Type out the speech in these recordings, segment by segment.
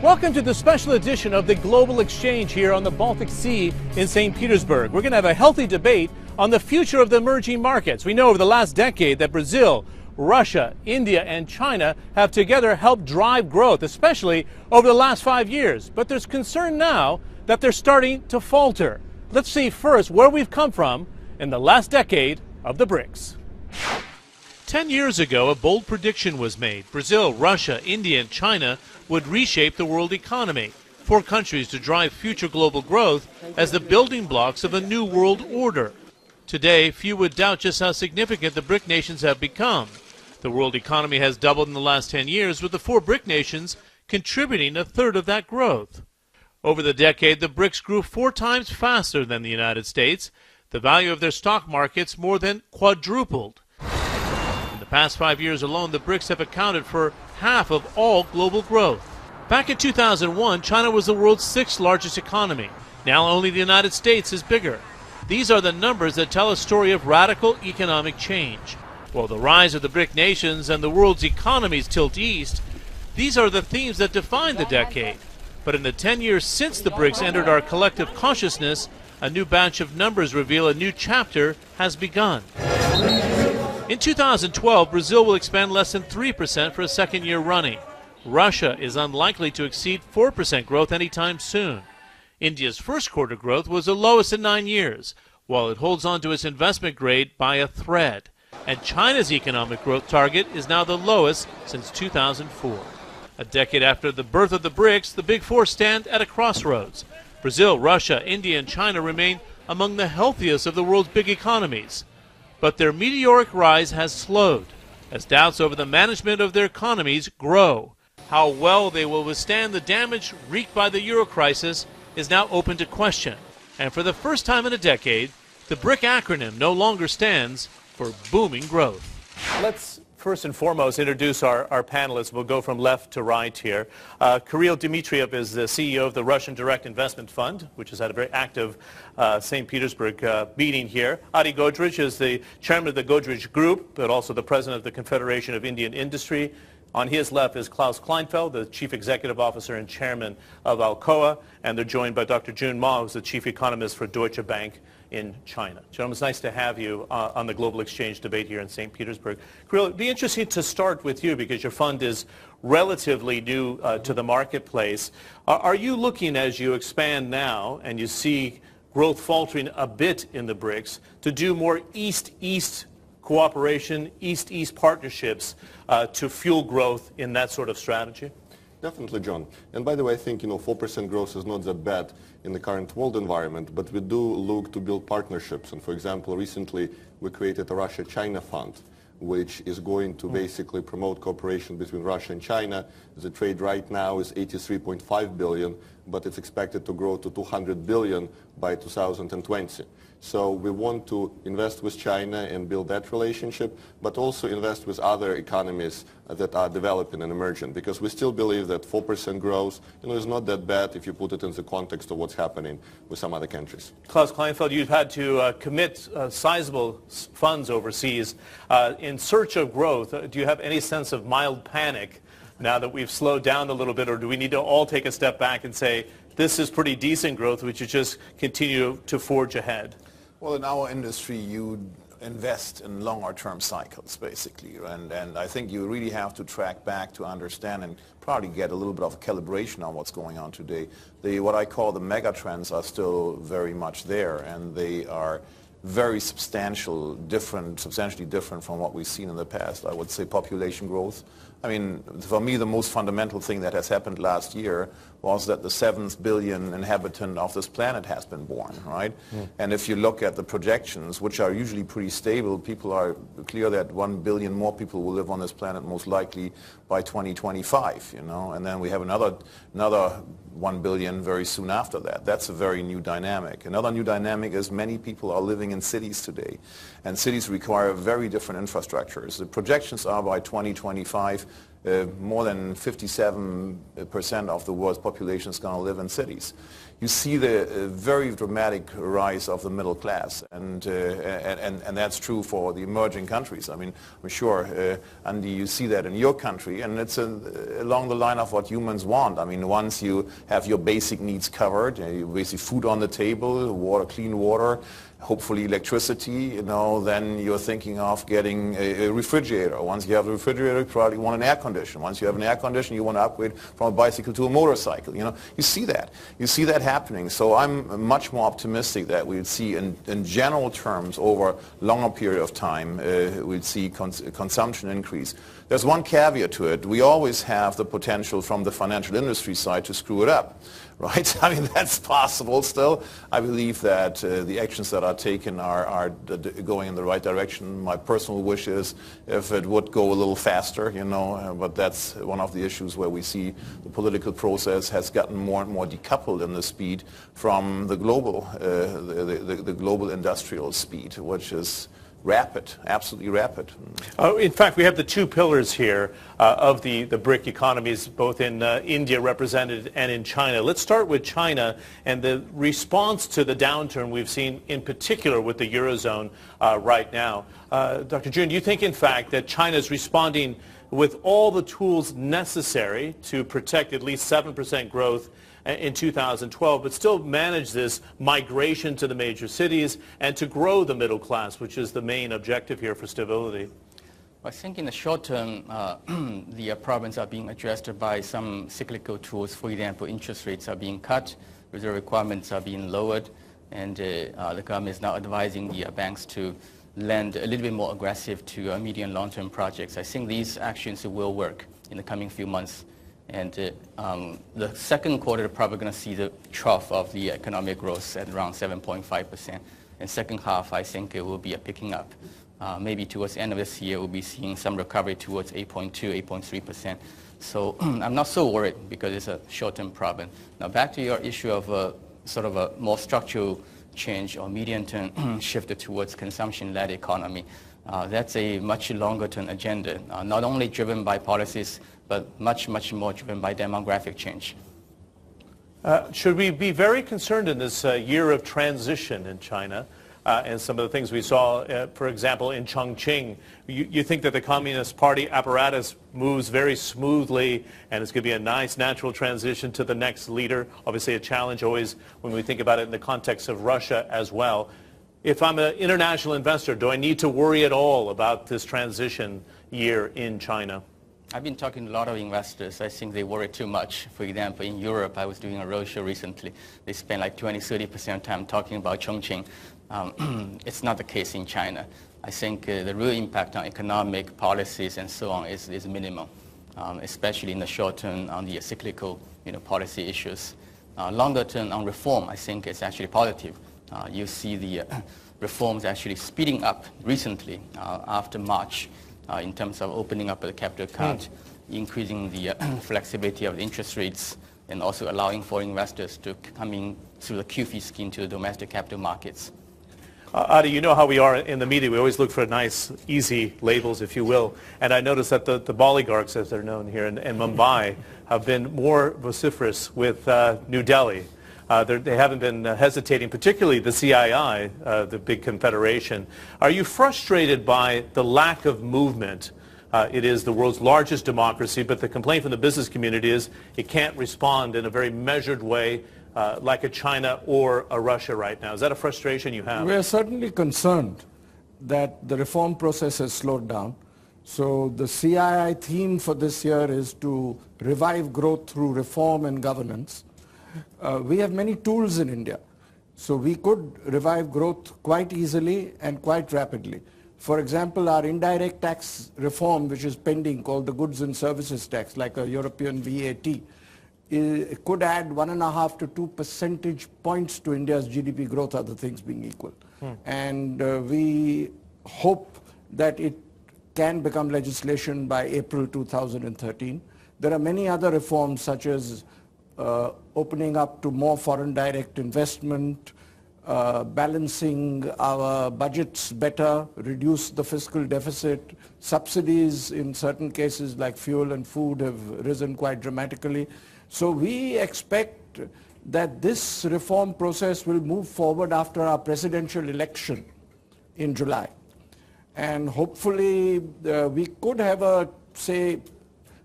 Welcome to the special edition of the Global Exchange here on the Baltic Sea in St. Petersburg. We're going to have a healthy debate on the future of the emerging markets. We know over the last decade that Brazil, Russia, India, and China have together helped drive growth, especially over the last 5 years. But there's concern now that they're starting to falter. Let's see first where we've come from in the last decade of the BRICS. 10 years ago, a bold prediction was made. Brazil, Russia, India, and China would reshape the world economy. 4 countries to drive future global growth as the building blocks of a new world order. Today, few would doubt just how significant the BRIC nations have become. The world economy has doubled in the last 10 years, with the 4 BRIC nations contributing a third of that growth. Over the decade, the BRICS grew 4 times faster than the United States. The value of their stock markets more than quadrupled. In the past 5 years alone, the BRICS have accounted for half of all global growth. Back in 2001, China was the world's 6th largest economy. Now only the United States is bigger. These are the numbers that tell a story of radical economic change. While the rise of the BRIC nations and the world's economies tilt east, these are the themes that define the decade. But in the 10 years since the BRICS entered our collective consciousness, a new batch of numbers reveal a new chapter has begun. In 2012, Brazil will expand less than 3% for a second year running. Russia is unlikely to exceed 4% growth anytime soon. India's first quarter growth was the lowest in 9 years, while it holds on to its investment grade by a thread. And China's economic growth target is now the lowest since 2004. A decade after the birth of the BRICS, the Big Four stand at a crossroads. Brazil, Russia, India, and China remain among the healthiest of the world's big economies. But their meteoric rise has slowed as doubts over the management of their economies grow. How well they will withstand the damage wreaked by the euro crisis is now open to question. And for the first time in a decade, the BRIC acronym no longer stands for booming growth. Let's first and foremost introduce our panelists. We'll go from left to right here. Kirill Dmitriev is the CEO of the Russian Direct Investment Fund, which has had a very active St. Petersburg meeting here. Adi Godrej is the chairman of the Godrej Group, but also the president of the Confederation of Indian Industry. On his left is Klaus Kleinfeld, the chief executive officer and chairman of Alcoa, and they're joined by Dr. Jun Ma, who's the chief economist for Deutsche Bank in China. Gentlemen, it's nice to have you on the Global Exchange debate here in St. Petersburg. Kirill, it'd be interesting to start with you because your fund is relatively new to the marketplace. Are you looking, as you expand now and you see growth faltering a bit in the BRICS, to do more East-East cooperation, East-East partnerships to fuel growth in that sort of strategy? Definitely, John. And by the way, I think 4% growth is not that bad in the current world environment, but we do look to build partnerships. And for example, recently we created a Russia-China fund, which is going to basically promote cooperation between Russia and China. The trade right now is 83.5 billion, but it's expected to grow to 200 billion by 2020. So we want to invest with China and build that relationship, but also invest with other economies that are developing and emerging, because we still believe that 4% growth is not that bad if you put it in the context of what's happening with some other countries. Klaus Kleinfeld, you've had to commit sizable funds overseas in search of growth. Do you have any sense of mild panic now that we've slowed down a little bit, or do we need to all take a step back and say, this is pretty decent growth, we should just continue to forge ahead? Well, in our industry, you invest in longer-term cycles, basically, and I think you really have to track back to understand and probably get a little bit of a calibration on what's going on today. What I call the mega trends are still very much there, and they are very substantially different from what we've seen in the past. I would say population growth. I mean, for me, the most fundamental thing that has happened last year was that the 7th billion inhabitant of this planet has been born, right? And if you look at the projections, which are usually pretty stable, people are clear that 1 billion more people will live on this planet most likely by 2025, and then we have another 1 billion very soon after that. That's a very new dynamic. Another new dynamic is many people are living in cities today, and cities require very different infrastructures. The projections are by 2025, more than 57% of the world's population is going to live in cities. You see the very dramatic rise of the middle class, and that's true for the emerging countries. I mean, I'm sure, Andy, you see that in your country, and it's along the line of what humans want. I mean, once you have your basic needs covered, basically food on the table, water, clean water, hopefully electricity, then you're thinking of getting a refrigerator. Once you have a refrigerator, you probably want an air conditioner. Once you have an air conditioner, you want to upgrade from a bicycle to a motorcycle. You see that. You see that happening. So I'm much more optimistic that we'd see in general terms over a longer period of time, we'd see consumption increase. There's one caveat to it. We always have the potential from the financial industry side to screw it up. Right? I mean, that's possible still. I believe that the actions that are taken are going in the right direction. My personal wish is if it would go a little faster, but that's one of the issues where we see the political process has gotten more and more decoupled in the speed from the global, the global industrial speed, which is rapid, absolutely rapid. In fact, we have the two pillars here of the BRIC economies, both in India represented and in China. Let's start with China and the response to the downturn we've seen in particular with the Eurozone right now. Dr. Jun, do you think, in fact, that China is responding with all the tools necessary to protect at least 7% growth in 2012, but still manage this migration to the major cities and to grow the middle class, which is the main objective here for stability? I think in the short term, the problems are being addressed by some cyclical tools. For example, interest rates are being cut, reserve requirements are being lowered, and the government is now advising the banks to lend a little bit more aggressive to medium and long-term projects. I think these actions will work in the coming few months. And the second quarter, we're probably going to see the trough of the economic growth at around 7.5%. And second half, I think it will be a picking up. Maybe towards the end of this year, we'll be seeing some recovery towards 8.2, 8.3%. So I'm not so worried because it's a short-term problem. Now back to your issue of sort of a more structural change or medium-term shift towards consumption-led economy. That's a much longer-term agenda, not only driven by policies, but much, much more driven by demographic change. Should we be very concerned in this year of transition in China and some of the things we saw, for example, in Chongqing? You think that the Communist Party apparatus moves very smoothly and it's going to be a nice natural transition to the next leader? Obviously a challenge always when we think about it in the context of Russia as well. If I'm an international investor, do I need to worry at all about this transition year in China? I've been talking to a lot of investors. I think they worry too much. For example, in Europe, I was doing a roadshow recently. They spend like 20-30% of time talking about Chongqing. It's not the case in China. I think the real impact on economic policies and so on is minimal, especially in the short term on the cyclical policy issues. Longer term on reform, I think it's actually positive. You see the reforms actually speeding up recently after March. In terms of opening up the capital account, increasing the flexibility of the interest rates, and also allowing foreign investors to come in through the QFII scheme to the domestic capital markets. Adi, you know how we are in the media. We always look for nice, easy labels, if you will. And I noticed that the oligarchs, as they're known here in Mumbai, have been more vociferous with New Delhi. They haven't been hesitating, particularly the CII, the big confederation. Are you frustrated by the lack of movement? It is the world's largest democracy, but the complaint from the business community is it can't respond in a very measured way like a China or a Russia right now. Is that a frustration you have? We are certainly concerned that the reform process has slowed down. So the CII theme for this year is to revive growth through reform and governance. We have many tools in India, so we could revive growth quite easily and quite rapidly. For example, our indirect tax reform, which is pending, called the goods and services tax, like a European VAT, it could add 1.5 to 2 percentage points to India's GDP growth, other things being equal. And we hope that it can become legislation by April 2013. There are many other reforms, such as opening up to more foreign direct investment, balancing our budgets better, reduce the fiscal deficit. Subsidies in certain cases like fuel and food have risen quite dramatically. So we expect that this reform process will move forward after our presidential election in July. And hopefully we could have say,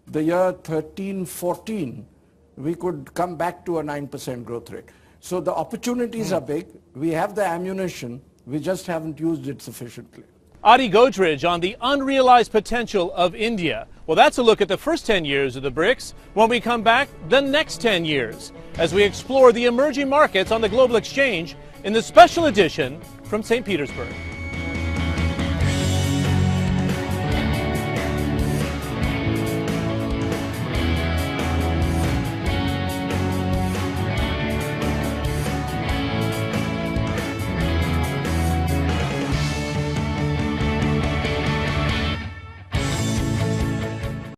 the year 13-14, we could come back to a 9% growth rate. So the opportunities are big. We have the ammunition. We just haven't used it sufficiently. Adi Godrej on the unrealized potential of India. Well, that's a look at the first 10 years of the BRICS. When we come back, the next 10 years, as we explore the emerging markets on the global exchange in the special edition from St. Petersburg.